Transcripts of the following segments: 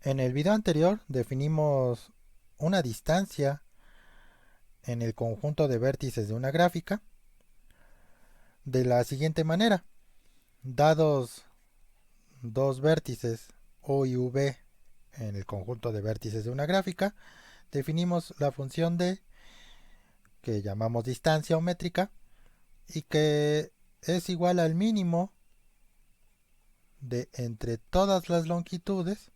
En el video anterior definimos una distancia en el conjunto de vértices de una gráfica de la siguiente manera. Dados dos vértices O y V en el conjunto de vértices de una gráfica, definimos la función D que llamamos distancia o métrica y que es igual al mínimo de entre todas las longitudes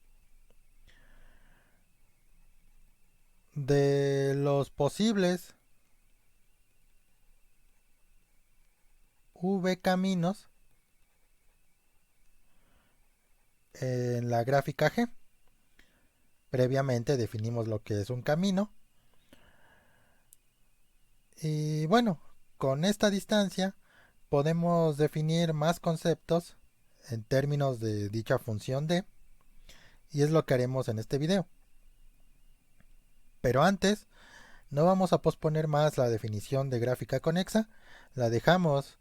de los posibles V caminos en la gráfica G. Previamente definimos lo que es un camino y bueno, con esta distancia podemos definir más conceptos en términos de dicha función D y es lo que haremos en este video. Pero antes, no vamos a posponer más la definición de gráfica conexa, la dejamos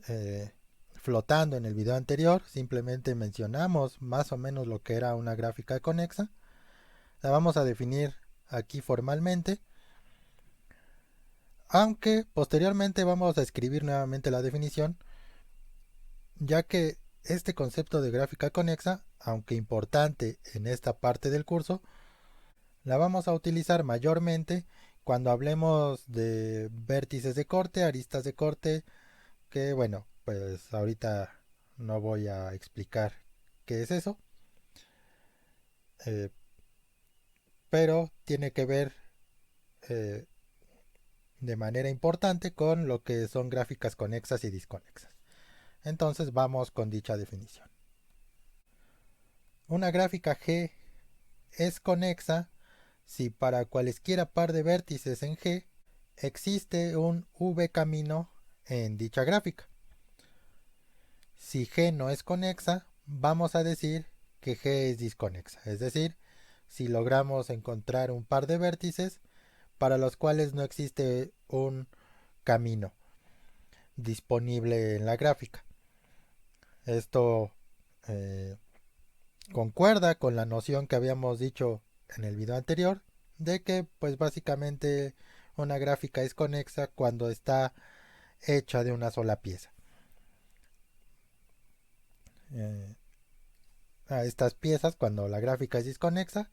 eh, flotando en el video anterior, simplemente mencionamos más o menos lo que era una gráfica conexa, la vamos a definir aquí formalmente, aunque posteriormente vamos a escribir nuevamente la definición, ya que este concepto de gráfica conexa, aunque importante en esta parte del curso, la vamos a utilizar mayormente cuando hablemos de vértices de corte, aristas de corte, que bueno, pues ahorita no voy a explicar qué es eso, eh, pero tiene que ver eh, de manera importante con lo que son gráficas conexas y disconexas. Entonces vamos con dicha definición. Una gráfica G es conexa si para cualesquiera par de vértices en G existe un V camino en dicha gráfica. Si G no es conexa, vamos a decir que G es disconexa, es decir, si logramos encontrar un par de vértices para los cuales no existe un camino disponible en la gráfica. Esto eh, concuerda con la noción que habíamos dicho en el video anterior de que pues básicamente una gráfica es conexa cuando está hecha de una sola pieza. Eh, a estas piezas, cuando la gráfica es disconexa,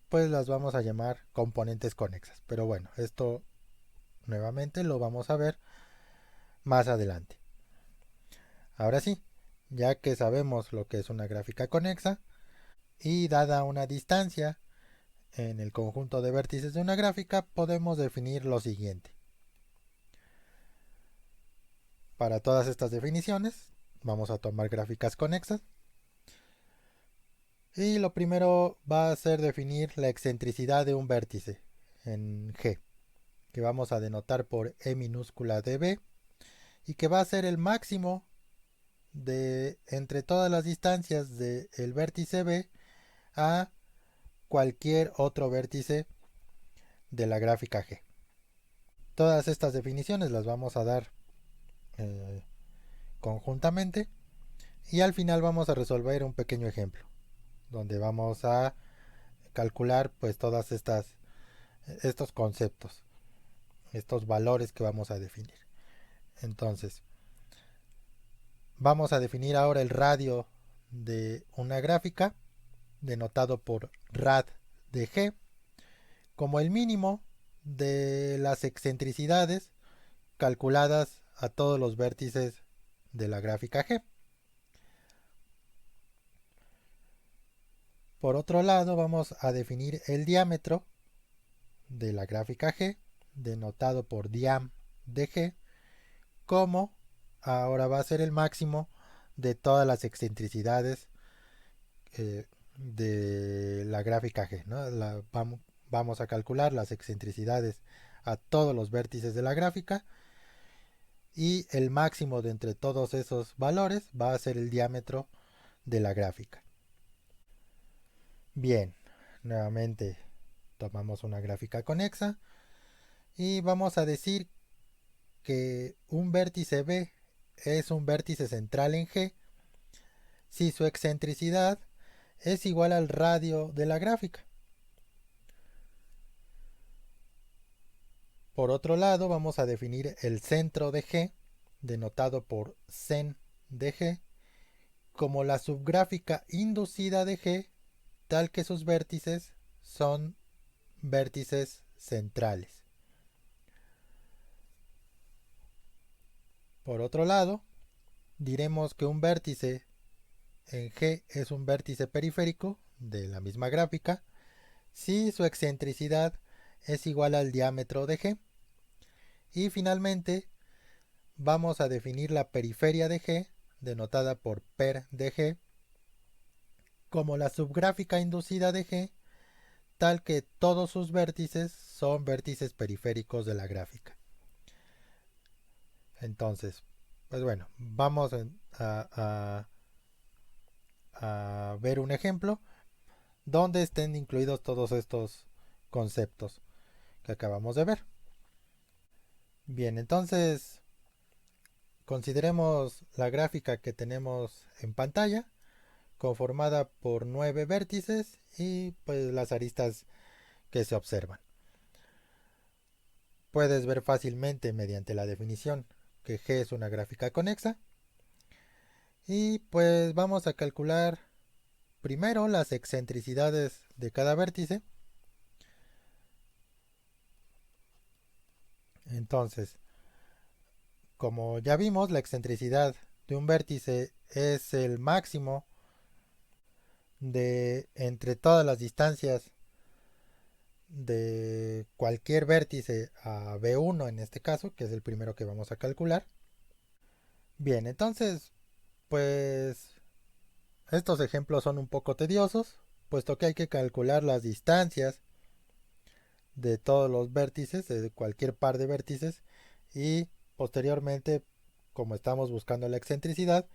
pues las vamos a llamar componentes conexas. Pero bueno, esto nuevamente lo vamos a ver más adelante. Ahora sí, ya que sabemos lo que es una gráfica conexa y dada una distancia en el conjunto de vértices de una gráfica, podemos definir lo siguiente. Para todas estas definiciones, vamos a tomar gráficas conexas. Y lo primero va a ser definir la excentricidad de un vértice en G, que vamos a denotar por E minúscula dB y que va a ser el máximo de entre todas las distancias del vértice B a cualquier otro vértice de la gráfica G. Todas estas definiciones las vamos a dar eh, conjuntamente y al final vamos a resolver un pequeño ejemplo donde vamos a calcular pues todas estos conceptos, estos valores que vamos a definir. Entonces, vamos a definir ahora el radio de una gráfica denotado por rad de G como el mínimo de las excentricidades calculadas a todos los vértices de la gráfica G. Por otro lado, vamos a definir el diámetro de la gráfica G, denotado por diam de G, como ahora va a ser el máximo de todas las excentricidades de la gráfica G, ¿no? Vamos a calcular las excentricidades a todos los vértices de la gráfica y el máximo de entre todos esos valores va a ser el diámetro de la gráfica. Bien, nuevamente tomamos una gráfica conexa y vamos a decir que un vértice B es un vértice central en G si su excentricidad es igual al radio de la gráfica. Por otro lado, vamos a definir el centro de G, denotado por cen de G, como la subgráfica inducida de G, tal que sus vértices son vértices centrales. Por otro lado, diremos que un vértice en G es un vértice periférico de la misma gráfica si su excentricidad es igual al diámetro de G. Y finalmente vamos a definir la periferia de G, denotada por per de G, como la subgráfica inducida de G, tal que todos sus vértices son vértices periféricos de la gráfica. Entonces, pues bueno, vamos a ver un ejemplo donde estén incluidos todos estos conceptos que acabamos de ver. Bien, entonces consideremos la gráfica que tenemos en pantalla, conformada por 9 vértices y pues las aristas que se observan. Puedes ver fácilmente mediante la definición que G es una gráfica conexa. Y pues vamos a calcular primero las excentricidades de cada vértice. Entonces, como ya vimos, la excentricidad de un vértice es el máximo de entre todas las distancias de cualquier vértice a B1 en este caso, que es el primero que vamos a calcular. Bien, entonces, pues estos ejemplos son un poco tediosos, puesto que hay que calcular las distancias de todos los vértices, de cualquier par de vértices, y posteriormente, como estamos buscando la excentricidad,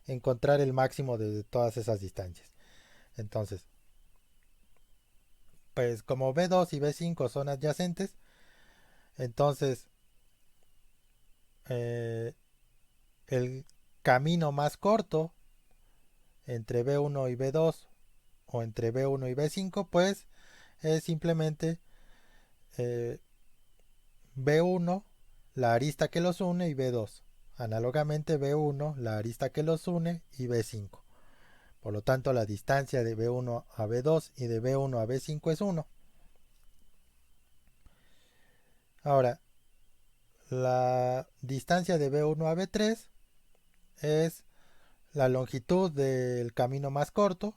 encontrar el máximo de todas esas distancias. Entonces, pues como B2 y B5 son adyacentes, entonces eh, el camino más corto entre B1 y B2 o entre B1 y B5 pues es simplemente eh, B1 la arista que los une y B2, análogamente B1 la arista que los une y B5. Por lo tanto, la distancia de B1 a B2 y de B1 a B5 es 1. Ahora, la distancia de B1 a B3 es la longitud del camino más corto,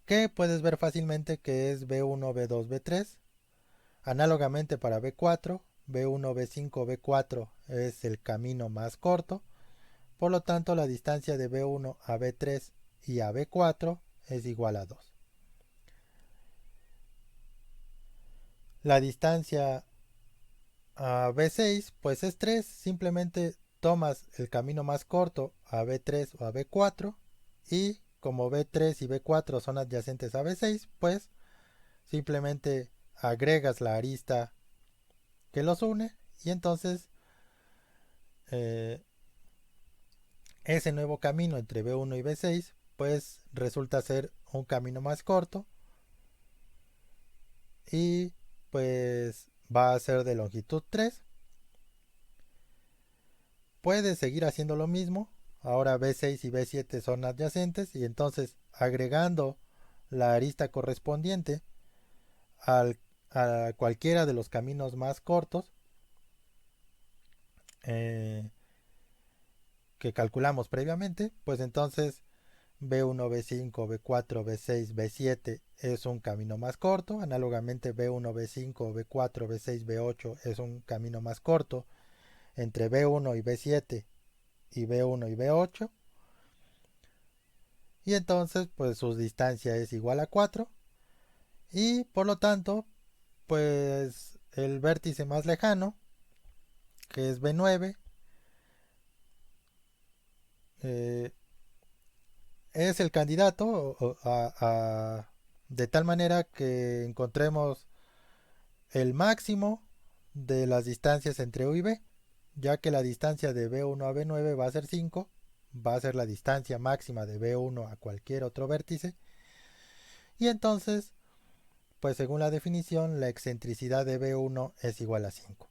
que puedes ver fácilmente que es B1, B2, B3. Análogamente para B4, B1, B5, B4 es el camino más corto. Por lo tanto, la distancia de B1 a B3 y a B4 es igual a 2. La distancia a B6 pues es 3. Simplemente tomas el camino más corto a B3 o a B4 y como B3 y B4 son adyacentes a B6 pues simplemente agregas la arista que los une y entonces eh, ese nuevo camino entre B1 y B6 pues resulta ser un camino más corto y pues va a ser de longitud 3. Puedes seguir haciendo lo mismo. Ahora B6 y B7 son adyacentes y entonces agregando la arista correspondiente a cualquiera de los caminos más cortos eh, que calculamos previamente, pues entonces B1, B5, B4, B6, B7 es un camino más corto. Análogamente B1, B5, B4, B6, B8 es un camino más corto entre B1 y B7 y B1 y B8. Y entonces pues su distancia es igual a 4. Y por lo tanto pues el vértice más lejano, que es B9, eh, es el candidato de tal manera que encontremos el máximo de las distancias entre U y B, ya que la distancia de B1 a B9 va a ser 5 va a ser la distancia máxima de B1 a cualquier otro vértice. Y entonces, pues según la definición, la excentricidad de B1 es igual a 5.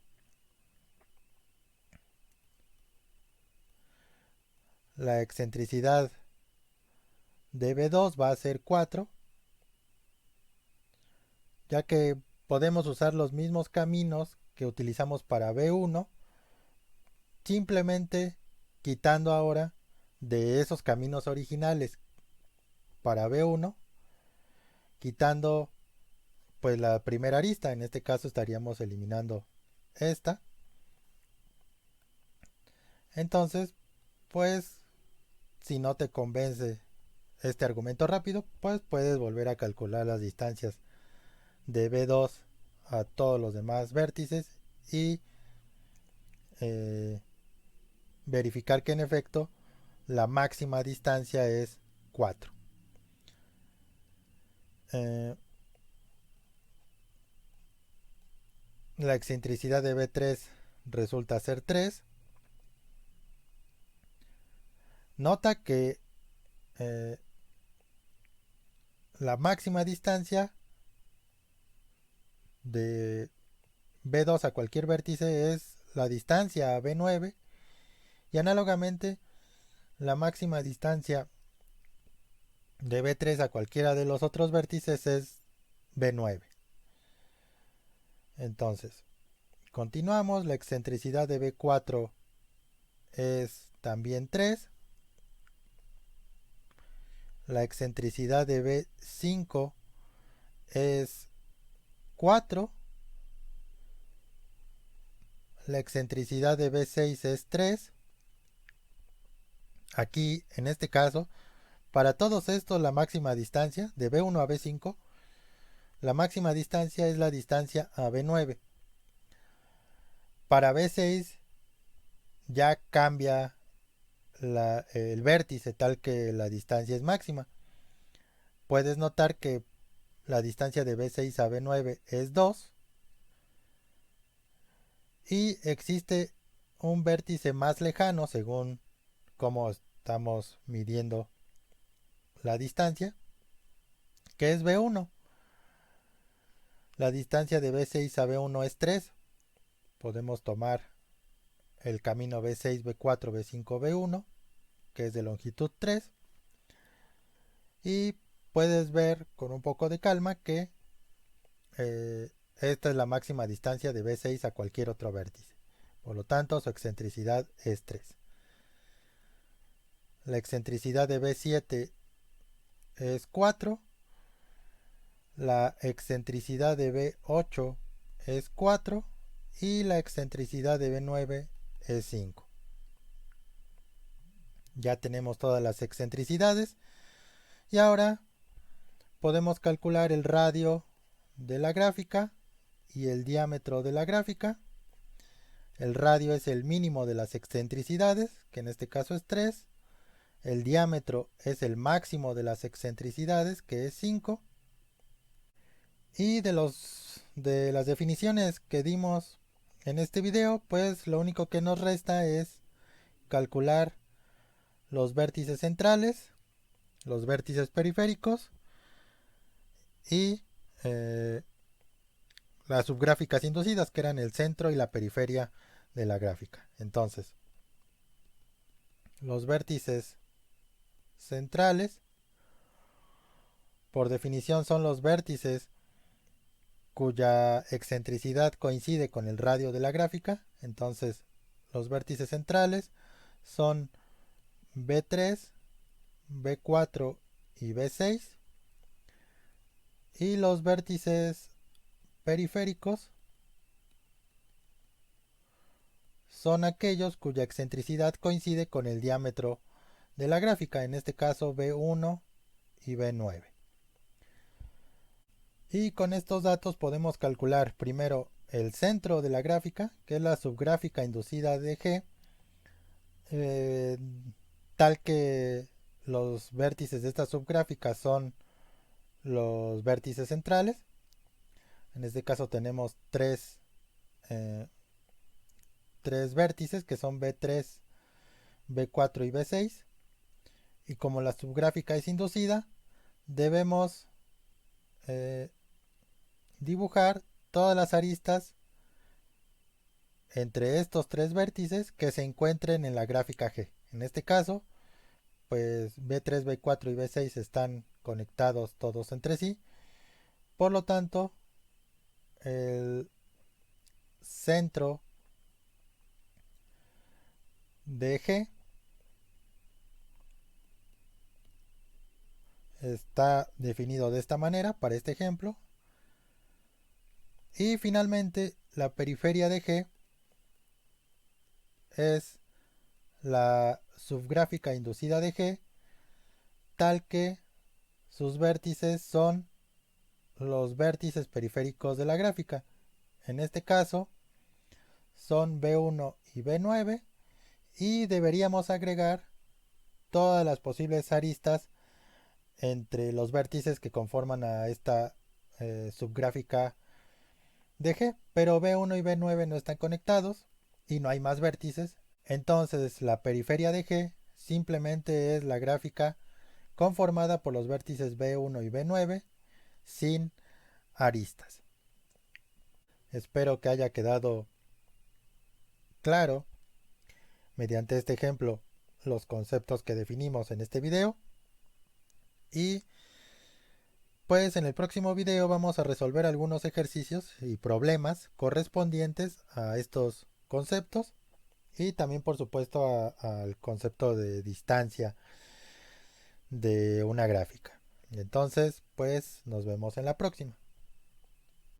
La excentricidad de B2 va a ser 4, ya que podemos usar los mismos caminos que utilizamos para B1, simplemente quitando ahora de esos caminos originales para B1, quitando pues la primera arista. En este caso estaríamos eliminando esta. Entonces, pues si no te convence este argumento rápido, pues puedes volver a calcular las distancias de B2 a todos los demás vértices y eh, verificar que en efecto la máxima distancia es 4. Eh, la excentricidad de B3 resulta ser 3. Nota que eh, la máxima distancia de B2 a cualquier vértice es la distancia a B9 y análogamente la máxima distancia de B3 a cualquiera de los otros vértices es B9. Entonces, continuamos, la excentricidad de B4 es también 3. La excentricidad de B5 es 4. La excentricidad de B6 es 3. Aquí, en este caso, para todos estos la máxima distancia de B1 a B5, la máxima distancia es la distancia a B9. Para B6 ya cambia el vértice tal que la distancia es máxima. Puedes notar que la distancia de B6 a B9 es 2 y existe un vértice más lejano según cómo estamos midiendo la distancia, que es B1. La distancia de B6 a B1 es 3. Podemos tomar el camino B6, B4, B5, B1, que es de longitud 3. Y puedes ver con un poco de calma que esta es la máxima distancia de B6 a cualquier otro vértice. Por lo tanto, su excentricidad es 3. La excentricidad de B7 es 4. La excentricidad de B8 es 4. Y la excentricidad de B9 es 5. Ya tenemos todas las excentricidades. Y ahora podemos calcular el radio de la gráfica y el diámetro de la gráfica. El radio es el mínimo de las excentricidades, que en este caso es 3. El diámetro es el máximo de las excentricidades, que es 5. Y de las definiciones que dimos en este video, pues lo único que nos resta es calcular los vértices centrales, los vértices periféricos y las subgráficas inducidas, que eran el centro y la periferia de la gráfica. Entonces, los vértices centrales, por definición, son los vértices cuya excentricidad coincide con el radio de la gráfica. Entonces, los vértices centrales son B3, B4 y B6. Y los vértices periféricos son aquellos cuya excentricidad coincide con el diámetro de la gráfica, en este caso B1 y B9. Y con estos datos podemos calcular primero el centro de la gráfica, que es la subgráfica inducida de G, eh, tal que los vértices de esta subgráfica son los vértices centrales. En este caso tenemos tres vértices que son B3, B4 y B6. Y como la subgráfica es inducida, debemos eh, dibujar todas las aristas entre estos tres vértices que se encuentren en la gráfica G. En este caso, pues B3, B4 y B6 están conectados todos entre sí. Por lo tanto, el centro de G está definido de esta manera para este ejemplo. Y finalmente, la periferia de G es la subgráfica inducida de G, tal que sus vértices son los vértices periféricos de la gráfica. En este caso son B1 y B9 y deberíamos agregar todas las posibles aristas entre los vértices que conforman a esta subgráfica de G, pero B1 y B9 no están conectados y no hay más vértices. Entonces la periferia de G simplemente es la gráfica conformada por los vértices B1 y B9 sin aristas. Espero que haya quedado claro mediante este ejemplo los conceptos que definimos en este video. Y pues en el próximo video vamos a resolver algunos ejercicios y problemas correspondientes a estos conceptos y también por supuesto al concepto de distancia de una gráfica. Entonces pues nos vemos en la próxima.